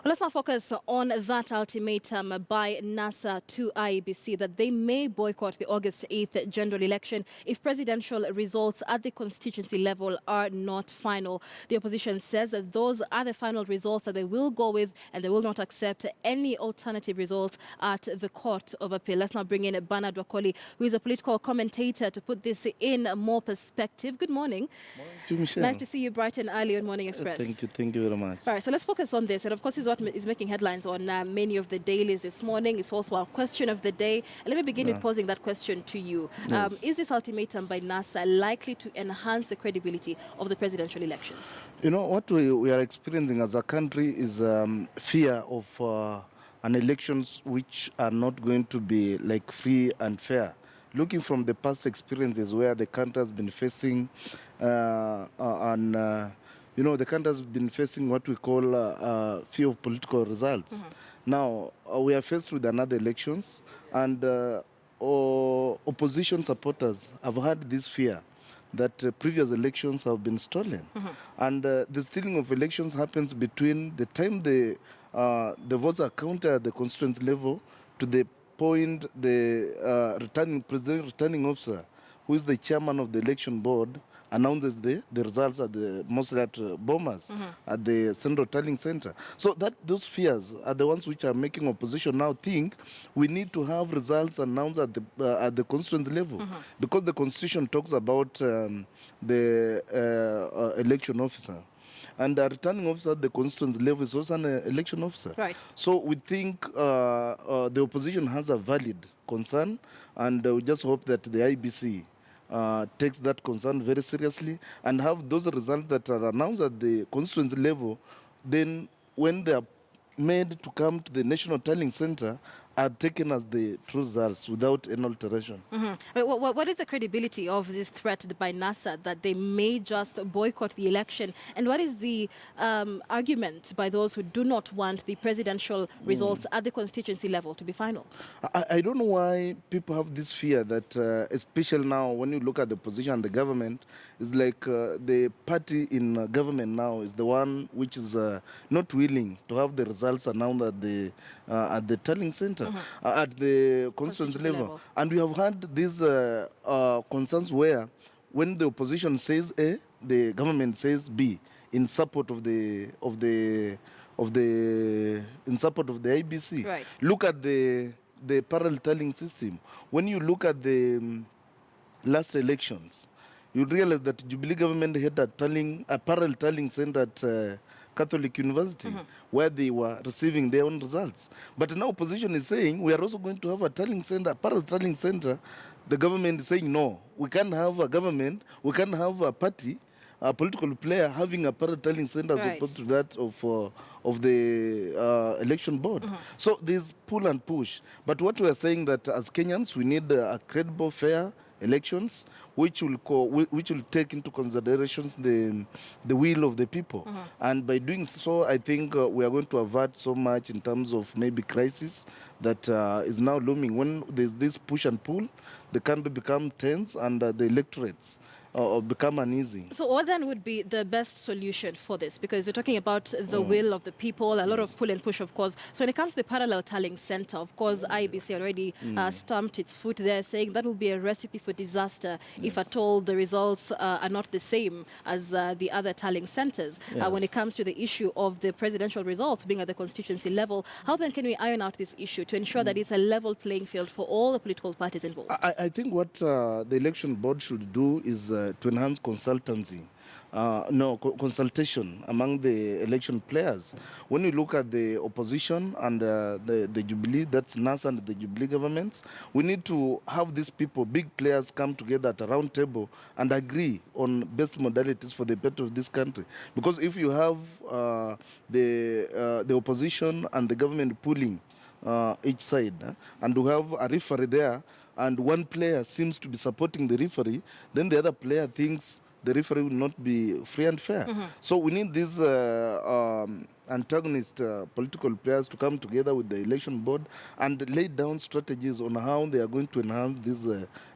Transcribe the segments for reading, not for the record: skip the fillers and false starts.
Well, let's now focus on that ultimatum by NASA to IEBC that they may boycott the August 8th general election if presidential results at the constituency level are not final. The opposition says that those are the final results that they will go with and they will not accept any alternative results at the Court of Appeal. Let's now bring in Bernard Wakoli, who is a political commentator, to put this in more perspective. Good morning. Morning to Michelle. Nice to see you bright and early on Morning Express. Thank you very much. All right, so let's focus on this. And of course, this is what is making headlines on many of the dailies this morning. It's also our question of the day. And let me begin with posing that question to you. Yes. Is this ultimatum by NASA likely to enhance the credibility of the presidential elections? You know, what we are experiencing as a country is fear of an elections which are not going to be like free and fair. Looking from the past experiences where the country has been facing the country has been facing what we call fear of political results. Mm-hmm. Now, we are faced with another elections, and opposition supporters have had this fear that previous elections have been stolen. Mm-hmm. And the stealing of elections happens between the time the votes are counted at the constituency level to the point the returning officer, who is the chairman of the election board, announces the results at the mostly at Bomas, at the central tallying center. So those fears are the ones which are making opposition now think we need to have results announced at the constituency level, because the constitution talks about the election officer. And the returning officer at the constituency level is also an election officer. Right. So we think the opposition has a valid concern, and we just hope that the IBC takes that concern very seriously and have those results that are announced at the constituency level, then when they are made to come to the National Tallying Center, are taken as the true results without any alteration. What is the credibility of this threat by NASA that they may just boycott the election? And what is the argument by those who do not want the presidential results at the constituency level to be final? I don't know why people have this fear that, especially now when you look at the position of the government, it's like the party in government now is the one which is not willing to have the results announced at the tallying center. At the constituency level. And we have had these concerns where when the opposition says A, the government says B in support of the IBC. Right. Look at the parallel tallying system. When you look at the last elections, you realize that Jubilee government had a parallel tallying center at Catholic University, where they were receiving their own results. But now opposition is saying we are also going to have a tallying center, a parallel tallying center. The government is saying no, we can't have a government, we can't have a party, a political player having a parallel tallying center as opposed to that of the election board. So there's pull and push. But what we are saying that as Kenyans we need a credible, fair elections which will take into considerations the will of the people. And by doing so, I think we are going to avert so much in terms of maybe crisis that is now looming. When there's this push and pull, the country become tense and the electorates become uneasy. So what then would be the best solution for this? Because you're talking about the will of the people, a lot of pull and push, of course. So when it comes to the parallel tallying center, of course, IBC already stamped its foot there, saying that will be a recipe for disaster if at all the results are not the same as the other tallying centers. When it comes to the issue of the presidential results being at the constituency level, how then can we iron out this issue to ensure that it's a level playing field for all the political parties involved? I think what the election board should do is to enhance consultancy. Consultation among the election players. When you look at the opposition and the Jubilee, that's NASA and the Jubilee governments, we need to have these people, big players, come together at a round table and agree on best modalities for the better of this country. Because if you have the opposition and the government pulling each side, and we have a referee there, and one player seems to be supporting the referee, then the other player thinks the referee will not be free and fair. So we need this antagonist political players to come together with the election board and lay down strategies on how they are going to enhance these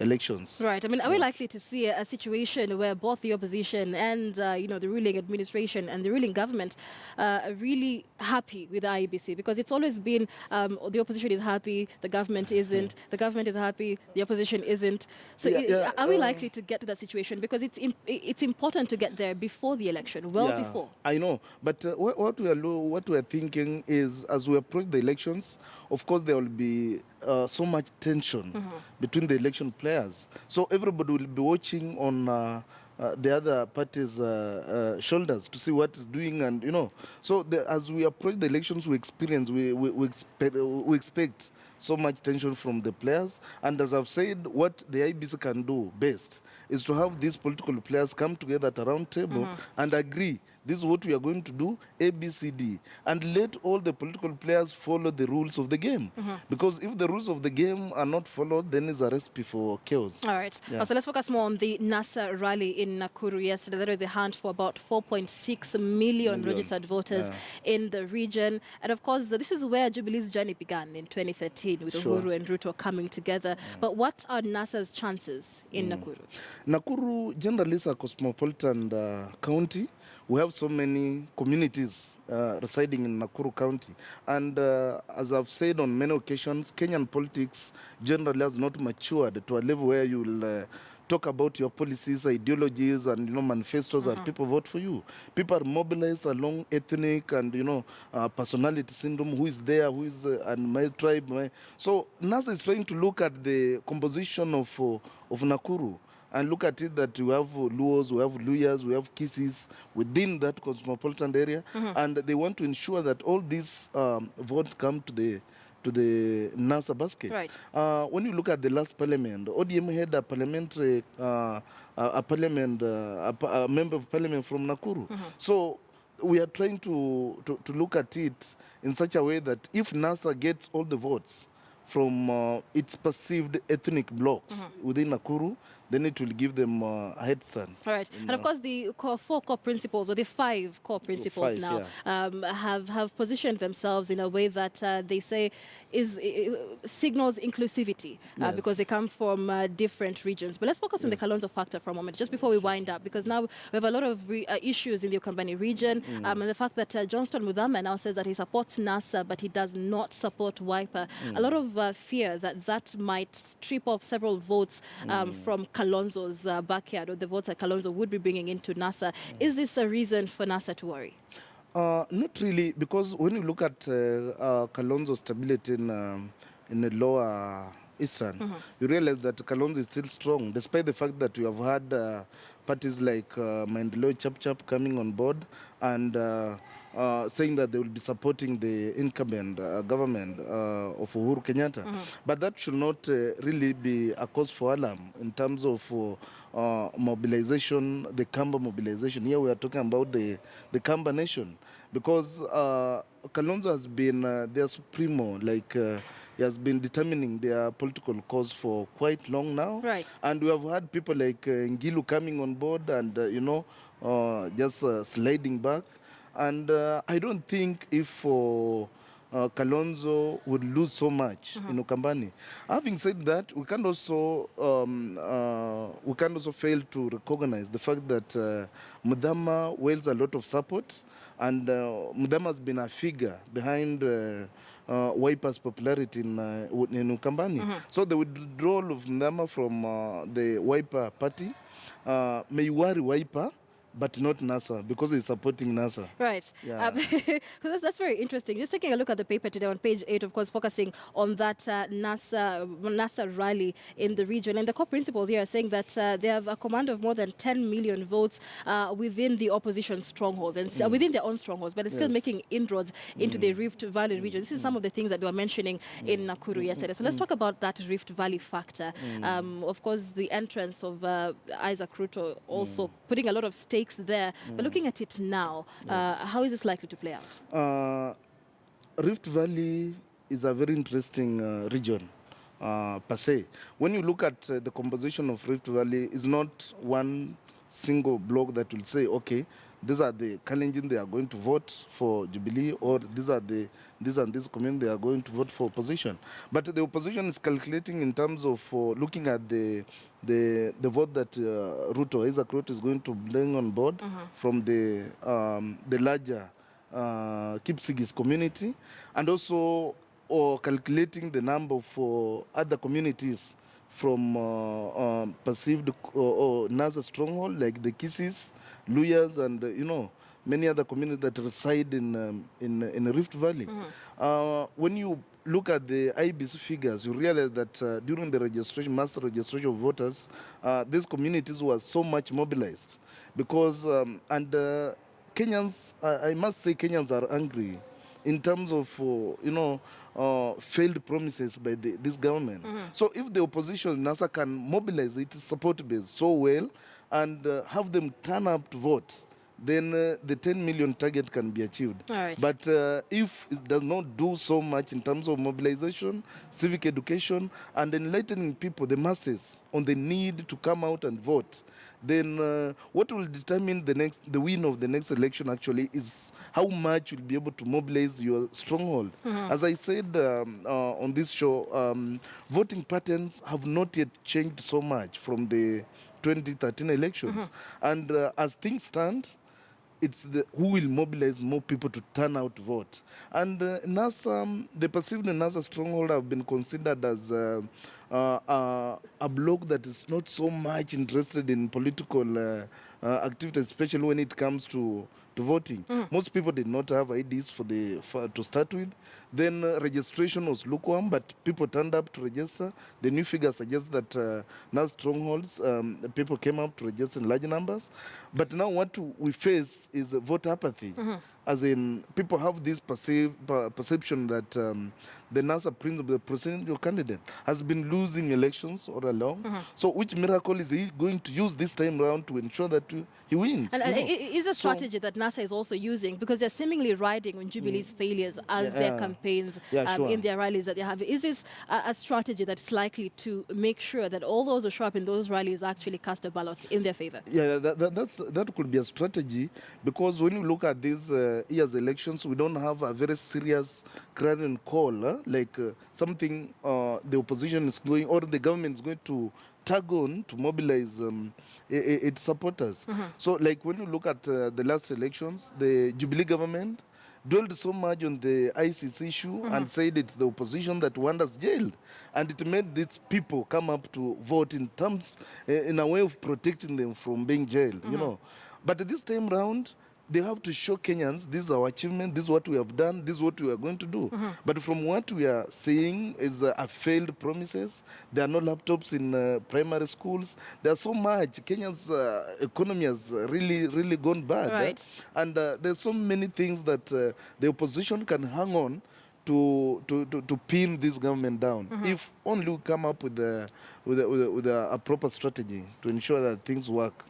elections. Right. I mean, are we likely to see a situation where both the opposition and, the ruling administration and the ruling government are really happy with the IEBC? Because it's always been the opposition is happy, the government isn't, the government is happy, the opposition isn't. So are we likely to get to that situation? Because it's important to get there before the election, before. I know, but what we are thinking is, as we approach the elections, of course there will be so much tension between the election players. So everybody will be watching on the other party's shoulders to see what is doing, and So as we approach the elections, we expect so much tension from the players. And as I've said, what the IBC can do best is to have these political players come together at a round table and agree, this is what we are going to do, A, B, C, D, and let all the political players follow the rules of the game. Because if the rules of the game are not followed, then it's a recipe for chaos. All right. So let's focus more on the NASA rally in Nakuru yesterday. There was a hunt for about 4.6 million registered voters in the region. And of course, this is where Jubilee's journey began in 2013 with Uhuru and Ruto coming together. But what are NASA's chances in Nakuru? Nakuru generally is a cosmopolitan county. We have so many communities residing in Nakuru County. And as I've said on many occasions, Kenyan politics generally has not matured to a level where you will talk about your policies, ideologies, and manifestos, and people vote for you. People are mobilized along ethnic and personality syndrome. Who is there? Who is and my tribe? So NASA is trying to look at the composition of Nakuru and look at it that we have Luos, we have Luyas, we have Kisis within that cosmopolitan area, and they want to ensure that all these votes come to the NASA basket. Right. When you look at the last parliament, ODM had a parliamentary, a member of parliament from Nakuru. So we are trying to look at it in such a way that if NASA gets all the votes from its perceived ethnic blocks within Nakuru, then it will give them a head start. Right. And of course, the four core principles, or the five core principles have positioned themselves in a way that they say signals inclusivity because they come from different regions. But let's focus on the Kalonzo factor for a moment, just before we wind up, because now we have a lot of issues in the Ukambani region, and the fact that Johnston Muthama now says that he supports NASA, but he does not support Wiper. A lot of fear that might strip off several votes from Kalonzo's backyard, or the votes that Kalonzo would be bringing into NASA. Is this a reason for NASA to worry? Not really, because when you look at Kalonzo's stability in the lower eastern, you realize that Kalonzo is still strong, despite the fact that you have had parties like Maendeleo Chap coming on board and saying that they will be supporting the incumbent government of Uhuru Kenyatta. But that should not really be a cause for alarm in terms of mobilization, the Kamba mobilization. Here we are talking about the Kamba nation, because Kalonzo has been their supremo, he has been determining their political cause for quite long now. Right. And we have had people like Ngilu coming on board and, just sliding back. And I don't think if Kalonzo would lose so much in Ukambani. Having said that, we can't also fail to recognize the fact that Muthama wields a lot of support, and Muthama has been a figure behind Wiper's popularity in Ukambani. So the withdrawal of Muthama from the Wiper party may worry Wiper, but not NASA, because he's supporting NASA. Right. Yeah. That's very interesting. Just taking a look at the paper today on page 8, of course, focusing on that NASA rally in the region. And the core principles here are saying that they have a command of more than 10 million votes within the opposition strongholds, and within their own strongholds, but it's still making inroads into the Rift Valley region. This is some of the things that they were mentioning in Nakuru yesterday. So let's talk about that Rift Valley factor. Of course, the entrance of Isaac Ruto also putting a lot of stakes there. But looking at it now, how is this likely to play out? Rift Valley is a very interesting region per se. When you look at the composition of Rift Valley, it's not one single block that will say, okay, these are the Kalenjin, they are going to vote for Jubilee, or these are the this and this community, they are going to vote for opposition. But the opposition is calculating in terms of looking at the vote that Ruto, Isaac Ruto, is going to bring on board from the larger Kipsigis community, and also calculating the number for other communities from perceived NASA stronghold, like the Kisis, Luyas, and many other communities that reside in Rift Valley. When you look at the IBC figures, you realize that during the registration, master registration of voters, these communities were so much mobilized because Kenyans, I must say, Kenyans are angry in terms of failed promises by this government. So if the opposition, NASA, can mobilize its support base so well and have them turn up to vote, then the 10 million target can be achieved. Right. But if it does not do so much in terms of mobilization, civic education, and enlightening people, the masses, on the need to come out and vote, then what will determine the win of the next election actually is how much you'll be able to mobilize your stronghold. As I said on this show, voting patterns have not yet changed so much from the 2013 elections. And as things stand, it's who will mobilize more people to turn out to vote. And NASA, the perceived NASA stronghold have been considered as a bloc that is not so much interested in political activity, especially when it comes to voting. Most people did not have IDs to start with. Then registration was lukewarm, but people turned up to register. The new figure suggests that now strongholds, people came up to register in large numbers. But now what we face is voter apathy. As in, people have this perception that the NASA principal, the presidential candidate, has been losing elections all along. So which miracle is he going to use this time around to ensure that he wins? And is a strategy that NASA is also using, because they're seemingly riding on Jubilee's failures as their campaigns in their rallies that they have. Is this a strategy that's likely to make sure that all those who show up in those rallies actually cast a ballot in their favor? Yeah, that could be a strategy, because when you look at these year's elections, we don't have a very serious clarion call, like something the opposition is going, or the government is going to tag on to mobilize its supporters. So like when you look at the last elections, the Jubilee government dwelled so much on the ICC issue and said it's the opposition that want us jailed. And it made these people come up to vote in terms, in a way of protecting them from being jailed, But this time round, they have to show Kenyans, this is our achievement, this is what we have done, this is what we are going to do. But from what we are seeing is a failed promises. There are no laptops in primary schools. There's so much. Kenya's economy has really gone bad. Right. And there's so many things that the opposition can hang on to pin this government down, if only we come up with a proper strategy to ensure that things work.